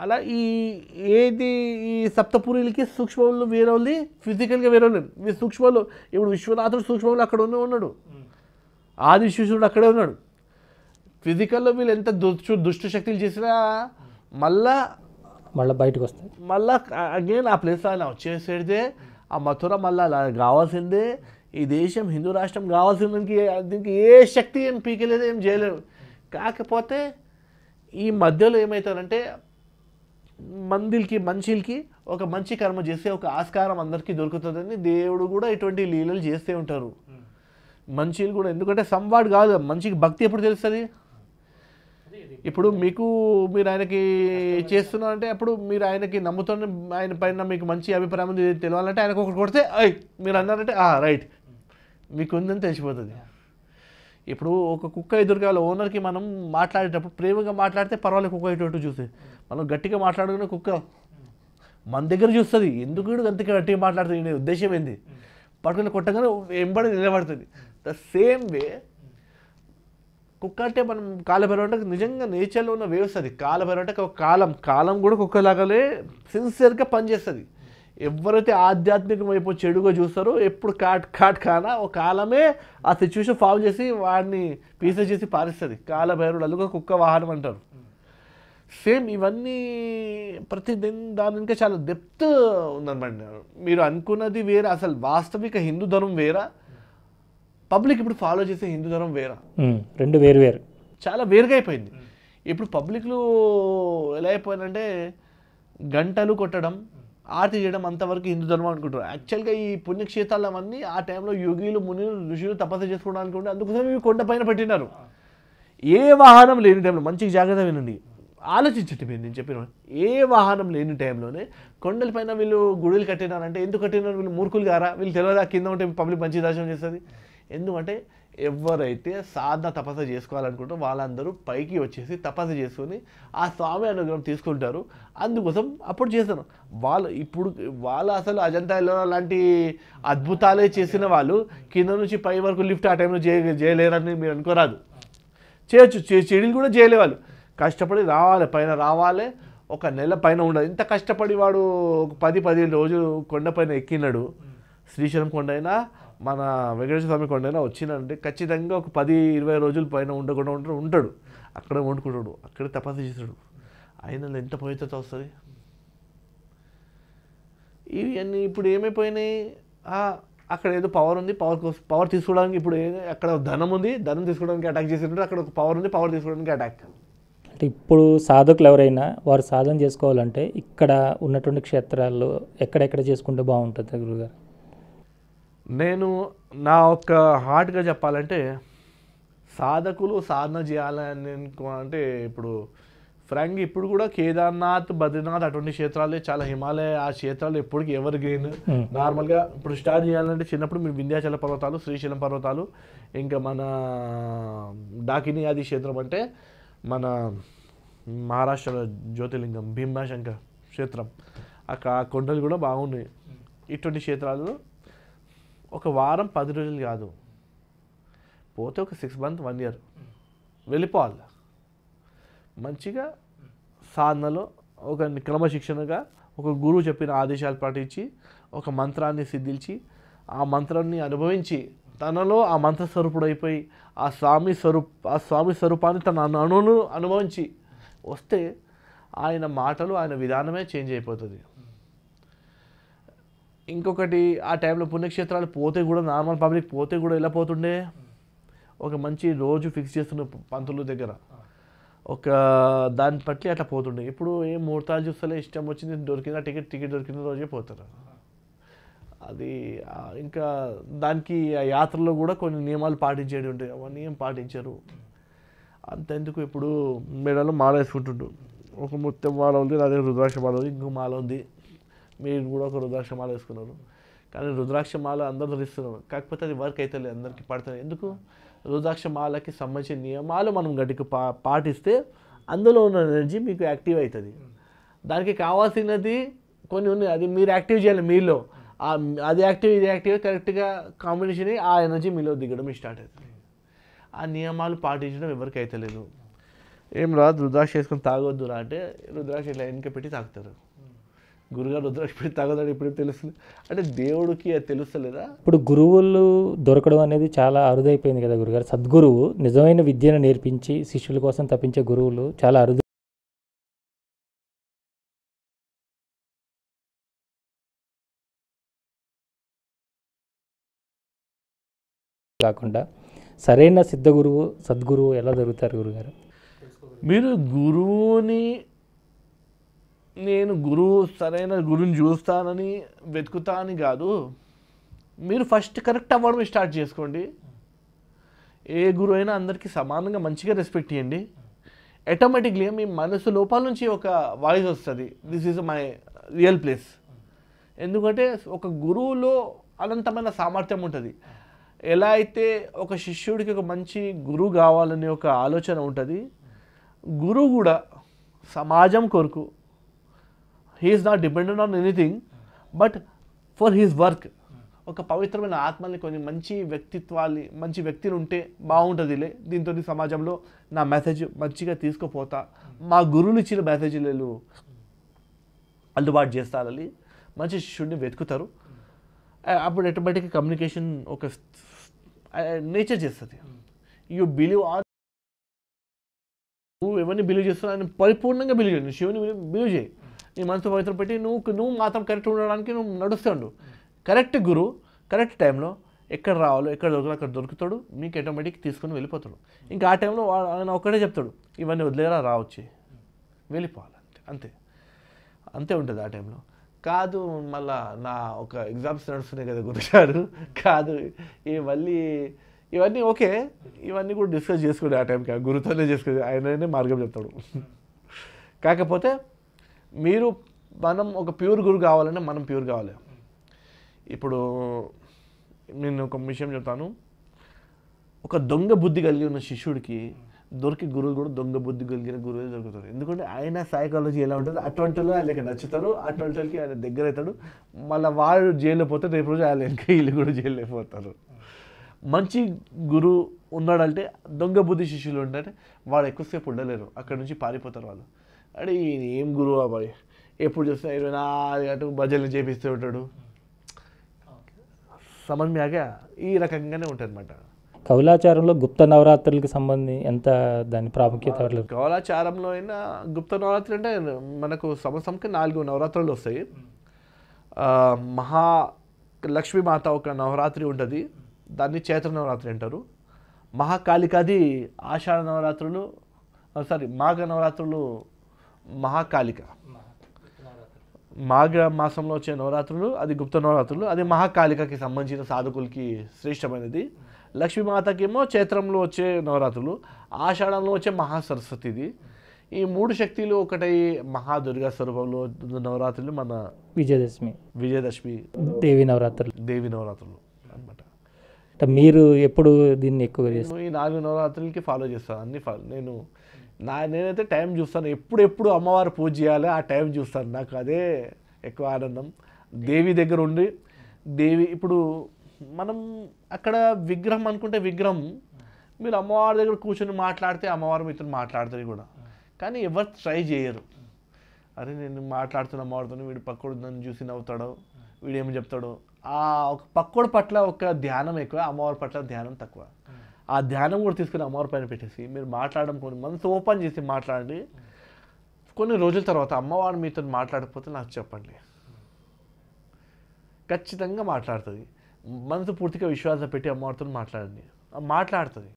అలా ఏది ఈ సప్తపురీలకి సూక్ష్మంలో వేరే ఉంది, ఫిజికల్గా వేరే ఉంది. సూక్ష్మంలో ఇప్పుడు విశ్వనాథుడు సూక్ష్మంలో అక్కడ ఉన్నాడు, ఆది శిశుడు అక్కడే ఉన్నాడు. ఫిజికల్లో వీళ్ళు ఎంత దుష్ట శక్తులు చేసినా మళ్ళీ బయటకు వస్తాయి. మళ్ళీ అగైన్ ఆ ప్లేస్ అలా వచ్చేసేదే. ఆ మథుర మళ్ళీ అలా కావాల్సిందే. ఈ దేశం హిందూ రాష్ట్రం కావాల్సిందానికి దీనికి ఏ శక్తి ఏం పీకలేదు, ఏం చేయలేదు. కాకపోతే ఈ మధ్యలో ఏమవుతారంటే మనుషులకి ఒక మంచి కర్మ చేస్తే ఒక ఆస్కారం అందరికీ దొరుకుతుందని దేవుడు కూడా ఇటువంటి లీలలు చేస్తూ ఉంటారు. మనుషులు కూడా, ఎందుకంటే సంవాడ్ కాదు, మనిషికి భక్తి ఎప్పుడు తెలుస్తుంది? ఇప్పుడు మీరు ఆయనకి చేస్తున్నారంటే అప్పుడు మీరు ఆయనకి నమ్ముతున్న, ఆయన పైన మీకు మంచి అభిప్రాయం తెలియాలంటే ఆయనకు ఒకటి కొడితే మీరు అన్నారంటే రైట్ మీకు ఉందని తెలిసిపోతుంది. ఇప్పుడు ఒక కుక్క ఎదురుగా ఓనర్కి మనం మాట్లాడేటప్పుడు ప్రేమగా మాట్లాడితే పర్వాలేదు, కుక్క ఇటు చూస్తే. మనం గట్టిగా మాట్లాడుకునే కుక్క మన దగ్గర చూస్తుంది, ఎందుకు అంత గట్టిగా మాట్లాడుతుంది, ఉద్దేశం ఏంది, పట్టుకుని కొట్టగానే వెంబడి నిలబడుతుంది. ద సేమ్ వే కుక్క అంటే మనం కాలభైరవ అంటే నిజంగా నేచర్లో ఉన్న వేవ్స్. అది కాలభైరవ అంటే ఒక కాలం కూడా కుక్కలాగానే సిన్సియర్గా పనిచేస్తుంది. ఎవరైతే ఆధ్యాత్మికం వైపు చెడుగా చూస్తారో ఎప్పుడు కానా ఒక కాలమే ఆ సిచ్యువేషన్ ఫామ్ చేసి వాడిని పీసెస్ చేసి పారిస్తుంది. కాలభైరవుడు అల్లుగా కుక్క వాహనం అంటారు. సేమ్ ఇవన్నీ ప్రతి దాని ఇంకా చాలా డెప్త్ ఉందన్నమాట. మీరు అనుకున్నది వేరే, అసలు వాస్తవిక హిందూ ధర్మం వేరా, పబ్లిక్ ఇప్పుడు ఫాలో చేసే హిందూ ధర్మం వేరా, రెండు వేరు చాలా వేరుగా అయిపోయింది. ఇప్పుడు పబ్లిక్లు ఎలా అయిపోయిందంటే గంటలు కొట్టడం, ఆరతి చేయడం అంతవరకు హిందూ ధర్మం అనుకుంటారు. యాక్చువల్గా ఈ పుణ్యక్షేత్రాలు అవన్నీ ఆ టైంలో యోగిలు మునులు ఋషులు తపస్సు చేసుకోవడానికి ఉంటే అందుకోసం ఇవి కొండపైన పెట్టినారు. ఏ వాహనం లేని టైంలో, మంచిగా జాగ్రత్త వినండి, ఆలోచించండి మీరు నేను చెప్పిన, ఏ వాహనం లేని టైంలోనే కొండలపైన వీళ్ళు గుడులు కట్టినారంటే ఎందుకు కట్టినారు? వీళ్ళు మూర్ఖులు గారా? వీళ్ళు తెలియదా కింద ఉంటే పబ్లిక్ మంచి దర్శనం చేస్తుంది? ఎందుకంటే ఎవరైతే సాధన తపస్సు చేసుకోవాలనుకుంటారో వాళ్ళందరూ పైకి వచ్చేసి తపస్సు చేసుకొని ఆ స్వామి అనుగ్రహం తీసుకుంటారు. అందుకోసం అప్పుడు చేస్తారు వాళ్ళు అసలు అజంతాలో లాంటి అద్భుతాలే చేసిన వాళ్ళు కింద నుంచి పై వరకు లిఫ్ట్ ఆ టైంలో చేయలేరని మీరు అనుకోరాదు. చేయొచ్చు, చెడులు కూడా చేయలే. వాళ్ళు కష్టపడి రావాలి, ఒక నెల పైన ఉండదు. ఇంత కష్టపడి వాడు ఒక 10-15 రోజులు కొండపైన ఎక్కినాడు. శ్రీశైలం కొండ అయినా మన వెంకటేశ్వర స్వామి కొండ అయినా వచ్చినంటే ఖచ్చితంగా ఒక 10-20 రోజుల పైన ఉండకుండా ఉంటాడు. అక్కడ వండుకుంటాడు, అక్కడ తపస్సు చేస్తాడు. ఆయన ఎంత పవిత్రత వస్తుంది. ఇవన్నీ ఇప్పుడు ఏమైపోయినాయి? అక్కడ ఏదో పవర్ ఉంది, పవర్ తీసుకోవడానికి ఇప్పుడు అక్కడ ధనం ఉంది, ధనం తీసుకోవడానికి అటాక్ చేసినట్టు అక్కడ ఒక పవర్ ఉంది, పవర్ తీసుకోవడానికి అటాక్. అంటే ఇప్పుడు సాధకులు ఎవరైనా వారు సాధన చేసుకోవాలంటే ఇక్కడ ఉన్నటువంటి క్షేత్రాల్లో ఎక్కడెక్కడ చేసుకుంటే బాగుంటుంది గురుగారు? నేను నా ఒక్క హార్ట్గా చెప్పాలంటే సాధకులు సాధన చేయాలని అంటే ఇప్పుడు ఫ్రాంక్ ఇప్పుడు కూడా కేదార్నాథ్, బద్రీనాథ్ అటువంటి క్షేత్రాలే చాలా. హిమాలయ ఆ క్షేత్రాలు ఎప్పటికీ ఎవర్ గ్రీన్. నార్మల్గా ఇప్పుడు స్టార్ట్ చేయాలంటే చిన్నప్పుడు మీరు వింధ్యాచల పర్వతాలు, శ్రీశైలం పర్వతాలు, ఇంకా మన డాకిని ఆది క్షేత్రం అంటే మన మహారాష్ట్ర జ్యోతిర్లింగం భీమాశంకర్ క్షేత్రం, అక్కడ కొండలు కూడా బాగున్నాయి. ఇటువంటి క్షేత్రాలలో ఒక వారం 10 రోజులు కాదు, పోతే ఒక 6 months 1 year వెళ్ళిపోవాలి. మంచిగా సాధనలో ఒక క్రమశిక్షణగా ఒక గురువు చెప్పిన ఆదేశాలు పాటించి ఒక మంత్రాన్ని సిద్ధించి ఆ మంత్రాన్ని అనుభవించి తనలో ఆ మంత్రస్వరూపుడైపోయి ఆ స్వామి స్వరూపాన్ని తన అణువును అనుభవించి వస్తే ఆయన మాటలు, ఆయన విధానమే చేంజ్ అయిపోతుంది. ఇంకొకటి ఆ టైంలో పుణ్యక్షేత్రాలు పోతే కూడా నార్మల్ పబ్లిక్ పోతే కూడా ఎలా పోతుండే, ఒక మంచి రోజు ఫిక్స్ చేస్తున్న పంతుల దగ్గర ఒక దాన్ని బట్టి అట్లా పోతుండే. ఇప్పుడు ఏం ముహూర్తాలు చూస్తలే, ఇష్టం వచ్చింది దొరికిన టికెట్ దొరికిన రోజే పోతారు. అది ఇంకా దానికి ఆ యాత్రలో కూడా కొన్ని నియమాలు పాటించేవి ఉంటాయి, అవన్నీ ఏం పాటించరు. అంతెందుకు ఇప్పుడు మెడలో మాల వేసుకుంటుండ్రు, ఒక ముత్యం మాల ఉంది, అదే రుద్రాక్ష మాల ఉంది, ఇంకో మాల ఉంది. మీరు కూడా ఒక రుద్రాక్ష మాల వేసుకున్నారు. కానీ రుద్రాక్ష మాల అందరూ ధరిస్తున్నారు, కాకపోతే అది వర్క్ అయితే లేదు, అందరికీ పడుతుంది. ఎందుకు? రుద్రాక్ష మాలకి సంబంధించిన నియమాలు మనం గట్టిగా పాటిస్తే అందులో ఉన్న ఎనర్జీ మీకు యాక్టివ్ అవుతుంది. దానికి కావాల్సినది కొన్ని ఉన్నాయి, అది మీరు యాక్టివ్ చేయాలి మీలో. అది యాక్టివ్ ఇది యాక్టివ్ కరెక్ట్గా కాంబినేషన్ అయ్యి ఆ ఎనర్జీ మీలో దిగడం స్టార్ట్ అవుతుంది. ఆ నియమాలు పాటించడం ఎవరికి అయితే లేదు. ఏం రాదు, రుద్రాక్ష వేసుకొని తాగొద్దురా అంటే రుద్రాక్ష ఇట్లా వెనక పెట్టి తాగుతారు. గురుగారు రుద్రాక్ష పెట్టి తాగొద్దని ఇప్పుడు తెలుస్తుంది అంటే దేవుడికి అది తెలుస్తలేదా? ఇప్పుడు గురువులు దొరకడం అనేది చాలా అరుదైపోయింది కదా గురుగారు. సద్గురువు నిజమైన విద్యను నేర్పించి శిష్యుల కోసం తప్పించే గురువులు చాలా అరుదు కాకుండా సరైన సిద్ధ గురువు సద్గురువు ఎలా దొరుకుతారు గురుగారు? మీరు గురువుని నేను గురువు సరైన గురువుని చూస్తానని వెతుకుతా అని కాదు, మీరు ఫస్ట్ కరెక్ట్ అవ్వడం స్టార్ట్ చేసుకోండి. ఏ గురువు అయినా అందరికీ సమానంగా మంచిగా రెస్పెక్ట్ ఇవ్వండి. ఆటోమేటిక్లీ మీ మనసు లోపల నుంచి ఒక వాయిస్ వస్తుంది, this is my real place. ఎందుకంటే ఒక గురువులో అనంతమైన సామర్థ్యం ఉంటుంది. ఎలా అయితే ఒక శిష్యుడికి ఒక మంచి గురువు కావాలనే ఒక ఆలోచన ఉంటుంది, గురువు కూడా సమాజం కొరకు he is not dependent on anything but for his work. ఒక పవిత్రమైన ఆత్మల్ని, కొన్ని మంచి వ్యక్తిత్వాన్ని, మంచి వ్యక్తులు ఉంటే బాగుంటుందిలే, దీంతో సమాజంలో నా మెసేజ్ మంచిగా తీసుకుపోతా, మా గురువులు ఇచ్చిన మెసేజ్లు అల్లుబాటు చేస్తారని మంచి శిష్యుడిని వెతుకుతారు. అప్పుడు ఆటోమేటిక్గా కమ్యూనికేషన్ ఒక నేచర్ చేస్తుంది. యూ బిలీవ్ ఆన్, నువ్వు ఎవరిని బిలీవ్ చేస్తున్నావు అని పరిపూర్ణంగా బిలీవ్ చేయి. శివుని బిలీవ్ చేయి, నీ మనసు పవిత్ర పెట్టి నువ్వు మాత్రం కరెక్ట్ ఉండడానికి నువ్వు నడుస్తుండు. కరెక్ట్ గురువు కరెక్ట్ టైంలో ఎక్కడ రావాలో ఎక్కడ దొరకాలో అక్కడ దొరుకుతాడు, మీకు ఆటోమేటిక్ తీసుకుని వెళ్ళిపోతాడు. ఇంకా ఆ టైంలో ఆయన ఒక్కడే చెప్తాడు, ఇవన్నీ వదిలేరా రావచ్చి వెళ్ళిపోవాలంటే, అంతే అంతే ఉంటుంది ఆ టైంలో. కాదు మళ్ళా నా ఒక ఎగ్జామ్స్ నడుస్తున్నాయి కదా గురుగారు, కాదు ఇవన్నీ ఓకే, ఇవన్నీ కూడా డిస్కస్ చేసుకోండి ఆ టైంకి, ఆ గురుతోనే చేసుకోండి, ఆయననే మార్గం చెప్తాడు. కాకపోతే మనం ఒక ప్యూర్ గురు కావాలంటే మనం ప్యూర్ కావాలి. ఇప్పుడు నేను ఒక విషయం చెప్తాను, ఒక దొంగ బుద్ధి కలిగి ఉన్న శిష్యుడికి దొరికి గురువులు కూడా దొంగ బుద్ధి కలిగిన గురువులు దొరుకుతారు. ఎందుకంటే ఆయన సైకాలజీ ఎలా ఉంటుంది, అటువంటి వాళ్ళు ఆయనకి నచ్చుతారు, అటువంటి వాళ్ళకి ఆయన దగ్గర అవుతాడు. మళ్ళీ వాడు జైల్లో పోతే రేపు రోజు ఆయన ఇంకా వీళ్ళు కూడా జైల్లో పోతారు. మంచి గురువు ఉన్నాడంటే, దొంగ బుద్ధి శిష్యులు ఉంటే వాడు ఎక్కువసేపు ఉండలేరు, అక్కడ నుంచి పారిపోతారు వాళ్ళు. అంటే ఏం గురువు అబ్బాయి, ఎప్పుడు చూస్తే 24 గంటలు భజనలు చేపిస్తూ ఉంటాడు, సమన్యాగా ఈ రకంగానే ఉంటుంది అనమాట. కౌలాచారంలో గుప్త నవరాత్రులకు సంబంధించి ఎంత దాని ప్రాముఖ్యత? కౌలాచారంలో అయినా గుప్త నవరాత్రి అంటే మనకు సంవత్సరంకి 4 నవరాత్రులు వస్తాయి. లక్ష్మీమాత ఒక నవరాత్రి ఉంటుంది, దాన్ని చైత్ర నవరాత్రి అంటారు. మహాకాళికాది ఆషాఢ నవరాత్రులు, మాఘ నవరాత్రులు మహాకాళిక, మాఘ మాసంలో వచ్చే నవరాత్రులు అది గుప్త నవరాత్రులు, అది మహాకాళికకి సంబంధించిన సాధకులకి శ్రేష్టమైనది. లక్ష్మీమాతకేమో చైత్రంలో వచ్చే నవరాత్రులు, ఆషాఢంలో వచ్చే మహాసరస్వతిది. ఈ 3 శక్తులు ఒకటై మహాదుర్గా స్వరూపంలో నవరాత్రులు మన విజయదశమి దేవి నవరాత్రులు అనమాట. మీరు ఎప్పుడు దీన్ని ఎక్కువ చేస్తారు? ఈ 4 నవరాత్రులకి ఫాలో చేస్తాను. నేనైతే టైం చూస్తాను, ఎప్పుడు అమ్మవారు పూజ చేయాలి ఆ టైం చూస్తాను, నాకు అదే ఎక్కువ ఆనందం. దేవి దగ్గర ఉండి ఇప్పుడు మనం అక్కడ విగ్రహం అనుకుంటే విగ్రహం, మీరు అమ్మవారి దగ్గర కూర్చొని మాట్లాడితే అమ్మవారు మీతో మాట్లాడుతుంది కూడా, కానీ ఎవరు ట్రై చేయరు. అరే నేను మాట్లాడుతున్న అమ్మవారితో, వీడు పక్కోడు నన్ను చూసి నవ్వుతాడో, వీడు ఏమి చెప్తాడో, ఆ ఒక పక్కోడు పట్ల ఒక ధ్యానం ఎక్కువ, అమ్మవారి పట్ల ధ్యానం తక్కువ. ఆ ధ్యానం కూడా తీసుకుని అమ్మవారి పైన పెట్టేసి మీరు మాట్లాడడం, కొన్ని మనసు ఓపెన్ చేసి మాట్లాడండి. కొన్ని రోజుల తర్వాత అమ్మవారు మీతో మాట్లాడకపోతే నాకు చెప్పండి, ఖచ్చితంగా మాట్లాడుతుంది. మనసు పూర్తిగా విశ్వాసం పెట్టి అమ్మవారితో మాట్లాడండి, మాట్లాడుతుంది.